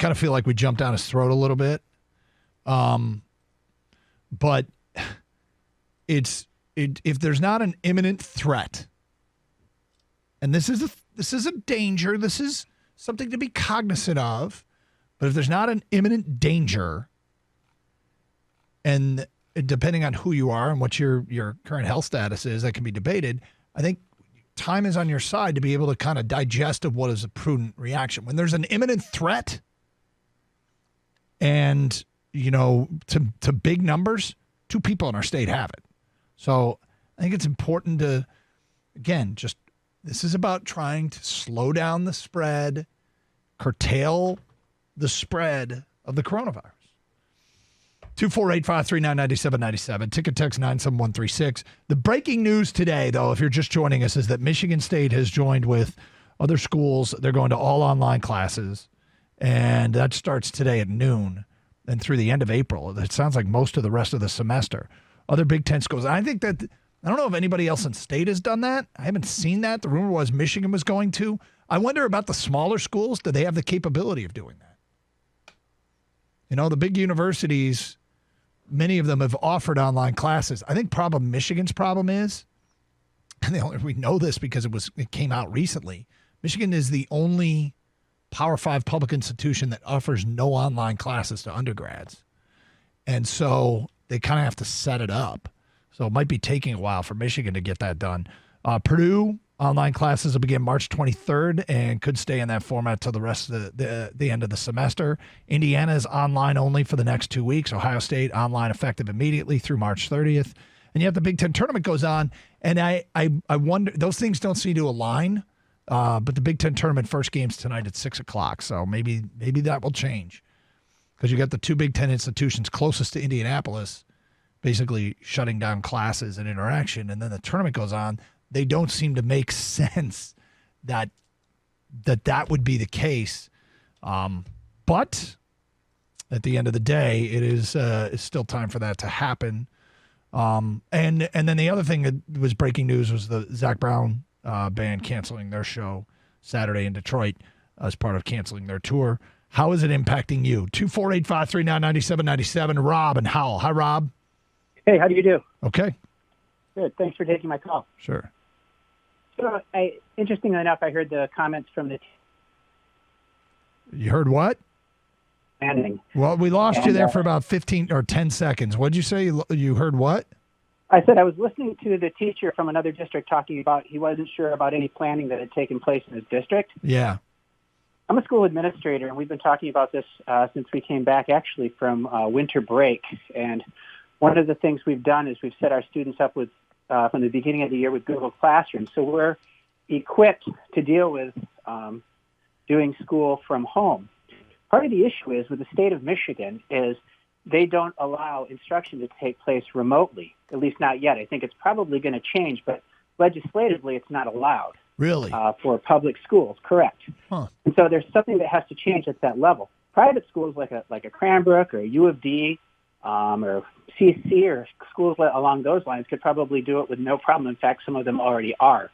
kind of feel like we jumped down his throat a little bit. But if there's not an imminent threat, and this is a danger, this is something to be cognizant of, but if there's not an imminent danger, and depending on who you are and what your current health status is, that can be debated, I think time is on your side to be able to kind of digest of what is a prudent reaction. When there's an imminent threat and, to big numbers, 2 people in our state have it. So I think it's important to, again, this is about trying to slow down the spread, curtail the spread of the coronavirus. 248-539-9797. Ticket text 97136. The breaking news today, though, if you're just joining us, is that Michigan State has joined with other schools. They're going to all online classes, and that starts today at noon and through the end of April. It sounds like most of the rest of the semester. Other Big Ten schools. I think that, I don't know if anybody else in state has done that. I haven't seen that. The rumor was Michigan was going to. I wonder about the smaller schools. Do they have the capability of doing that? The big universities, many of them have offered online classes. I think Michigan's problem is, and we know this because it came out recently, Michigan is the only Power 5 public institution that offers no online classes to undergrads. And so they kind of have to set it up. So it might be taking a while for Michigan to get that done. Purdue, online classes will begin March 23rd and could stay in that format till the rest of the end of the semester. Indiana is online only for the next 2 weeks. Ohio State, online effective immediately through March 30th. And yet the Big Ten tournament goes on. And I wonder, those things don't seem to align. But the Big Ten tournament first game's tonight at 6 o'clock. So maybe that will change. Because you got the 2 Big Ten institutions closest to Indianapolis basically shutting down classes and interaction. And then the tournament goes on. They don't seem to make sense that would be the case. But at the end of the day, it is it's still time for that to happen. And then the other thing that was breaking news was the Zac Brown band canceling their show Saturday in Detroit as part of canceling their tour. How is it impacting you? 248-539-9797. Rob and Howell. Hi, Rob. Hey, how do you do? Okay. Good. Thanks for taking my call. Sure. So, interestingly enough, I heard the comments from the... You heard what? Landing. Well, we lost you there for about 15 or 10 seconds. What did you say? You heard what? I said I was listening to the teacher from another district talking about he wasn't sure about any planning that had taken place in his district. Yeah. I'm a school administrator, and we've been talking about this since we came back, actually, from winter break. And one of the things we've done is we've set our students up with, from the beginning of the year, with Google Classroom. So we're equipped to deal with doing school from home. Part of the issue is with the state of Michigan is they don't allow instruction to take place remotely, at least not yet. I think it's probably going to change, but legislatively it's not allowed. Really? For public schools, correct. Huh. And so there's something that has to change at that level. Private schools like a Cranbrook or a U of D or CC or schools along those lines could probably do it with no problem. In fact, some of them already are.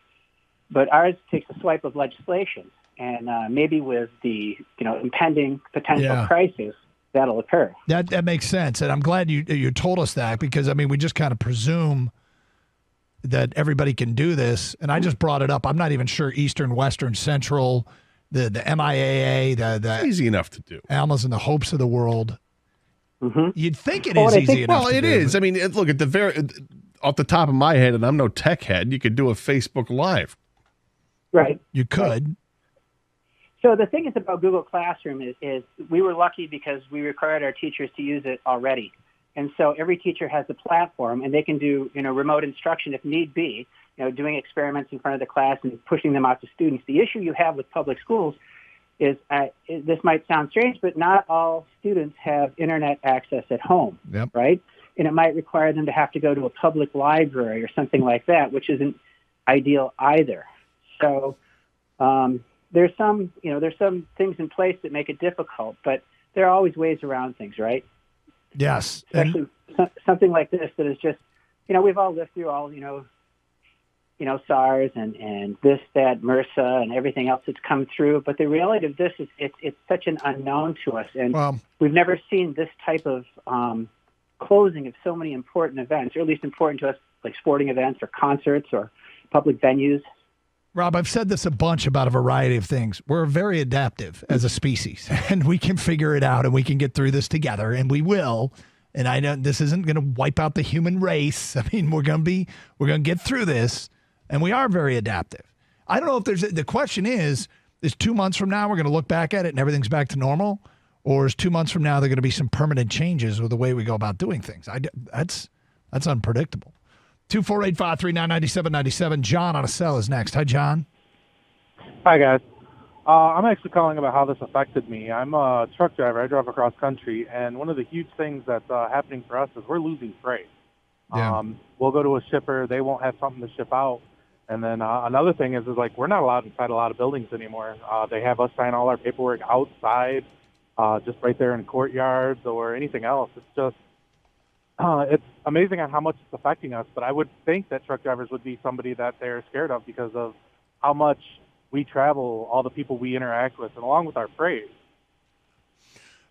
But ours takes a swipe of legislation, and maybe with the impending potential crisis, that'll occur. That makes sense, and I'm glad you told us that, because we just kind of presume that everybody can do this, and I just brought it up. I'm not even sure Eastern, Western, Central, the MIAA, the easy enough to do. Almas and the Hopes of the world. Mm-hmm. You'd think it is easy enough. Well, it is. I mean, look at off the top of my head, and I'm no tech head. You could do a Facebook Live, right? You could. So the thing is about Google Classroom is we were lucky because we required our teachers to use it already. And so every teacher has a platform, and they can do, remote instruction if need be, doing experiments in front of the class and pushing them out to students. The issue you have with public schools is, this might sound strange, but not all students have internet access at home, right? And it might require them to have to go to a public library or something like that, which isn't ideal either. So there's some things in place that make it difficult, but there are always ways around things, right? Yes. Especially something like this that is just, we've all lived through all, SARS and this, that, MRSA, and everything else that's come through. But the reality of this is it's such an unknown to us, and we've never seen this type of closing of so many important events, or at least important to us, like sporting events or concerts or public venues. Rob, I've said this a bunch about a variety of things. We're very adaptive as a species, and we can figure it out, and we can get through this together, and we will. And I know this isn't going to wipe out the human race. I mean, we're going to get through this, and we are very adaptive. I don't know if the question is 2 months from now we're going to look back at it and everything's back to normal, or is 2 months from now there going to be some permanent changes with the way we go about doing things? That's unpredictable. 248-539-9797. John on a cell is next. Hi, John. Hi, guys. I'm actually calling about how this affected me. I'm a truck driver. I drive across country, and one of the huge things that's happening for us is we're losing freight. Yeah. We'll go to a shipper. They won't have something to ship out. And then another thing is like we're not allowed inside a lot of buildings anymore. They have us sign all our paperwork outside, just right there in courtyards or anything else. It's just it's amazing on how much it's affecting us, but I would think that truck drivers would be somebody that they're scared of because of how much we travel, all the people we interact with, and along with our freight.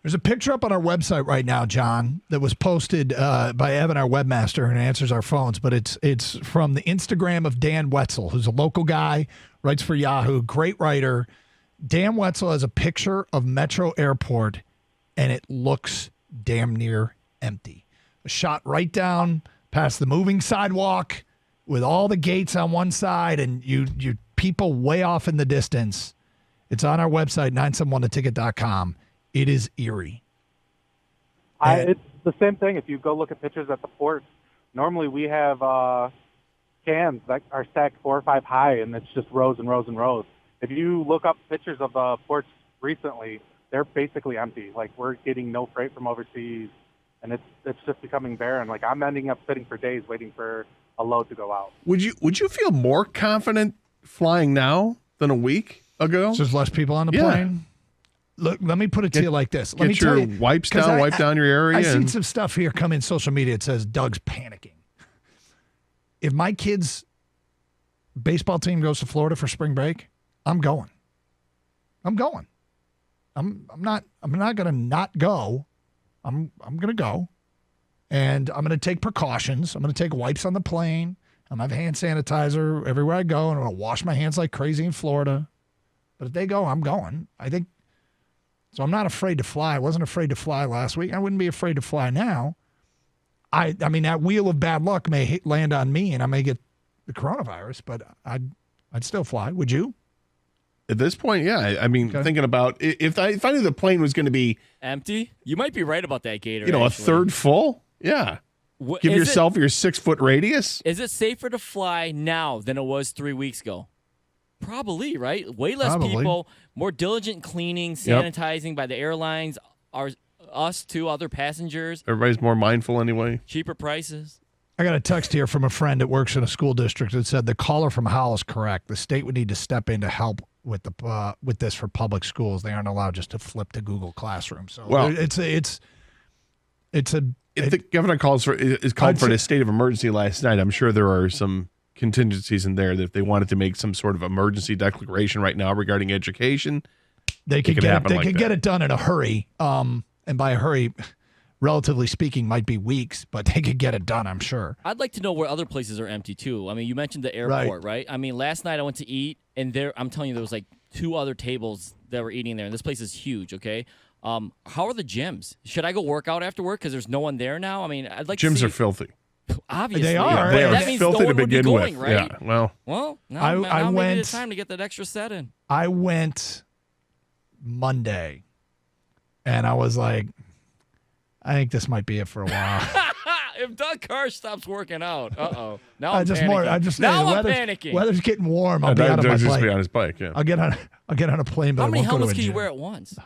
There's a picture up on our website right now, John, that was posted by Evan, our webmaster, who answers our phones, but it's from the Instagram of Dan Wetzel, who's a local guy, writes for Yahoo, great writer. Dan Wetzel has a picture of Metro Airport, and it looks damn near empty. Shot right down past the moving sidewalk with all the gates on one side and you people way off in the distance. It's on our website, 971theticket.com. It is eerie. It's the same thing. If you go look at pictures at the ports, normally we have cans that are stacked 4 or 5 high, and it's just rows and rows and rows. If you look up pictures of the ports recently, they're basically empty. Like, we're getting no freight from overseas. And it's just becoming barren. Like, I'm ending up sitting for days waiting for a load to go out. Would you feel more confident flying now than a week ago? So there's less people on the plane? Look, let me put it to you like this. Let me tell you, wipes down, wipe down your area. I've seen some stuff here come in social media. It says Doug's panicking. If my kids' baseball team goes to Florida for spring break, I'm going. I'm not going to not go. I'm going to go, and I'm going to take precautions. I'm going to take wipes on the plane. I'm going to have hand sanitizer everywhere I go, and I'm going to wash my hands like crazy in Florida. But if they go, I'm going. I think so. I'm not afraid to fly. I wasn't afraid to fly last week. I wouldn't be afraid to fly now. I mean, that wheel of bad luck may land on me, and I may get the coronavirus, but I'd still fly. Would you? At this point, yeah. I mean, thinking about if I knew the plane was going to be empty, you might be right about that, Gator. A third full. Yeah. Give yourself your 6 foot radius. Is it safer to fly now than it was 3 weeks ago? Probably, right? Way less people, more diligent cleaning, sanitizing by the airlines, us too, other passengers. Everybody's more mindful anyway. Cheaper prices. I got a text here from a friend that works in a school district that said the caller from Howell is correct. The state would need to step in to help with this for public schools. They aren't allowed just to flip to Google Classroom. So the governor called for a state of emergency last night. I'm sure there are some contingencies in there that if they wanted to make some sort of emergency declaration right now regarding education, they could get it done in a hurry. And by a hurry, relatively speaking, might be weeks, but they could get it done, I'm sure. I'd like to know where other places are empty, too. I mean, you mentioned the airport, right? I mean, last night I went to eat, and I'm telling you, there was like 2 other tables that were eating there, and this place is huge, okay? How are the gyms? Should I go work out after work because there's no one there now? I mean, I'd like to see. Gyms are filthy. Obviously. They are. They are that means filthy no one to would be begin going, with. right? Yeah, well, now maybe it's time to get that extra set in. I went Monday, and I was like, I think this might be it for a while. If Doug Karsch stops working out, now I'm I'm panicking. Weather's getting warm. I'll be out on my bike. Be on his bike. Yeah, I'll get on a plane. But how many I won't helmets go to can a you gym. wear at once?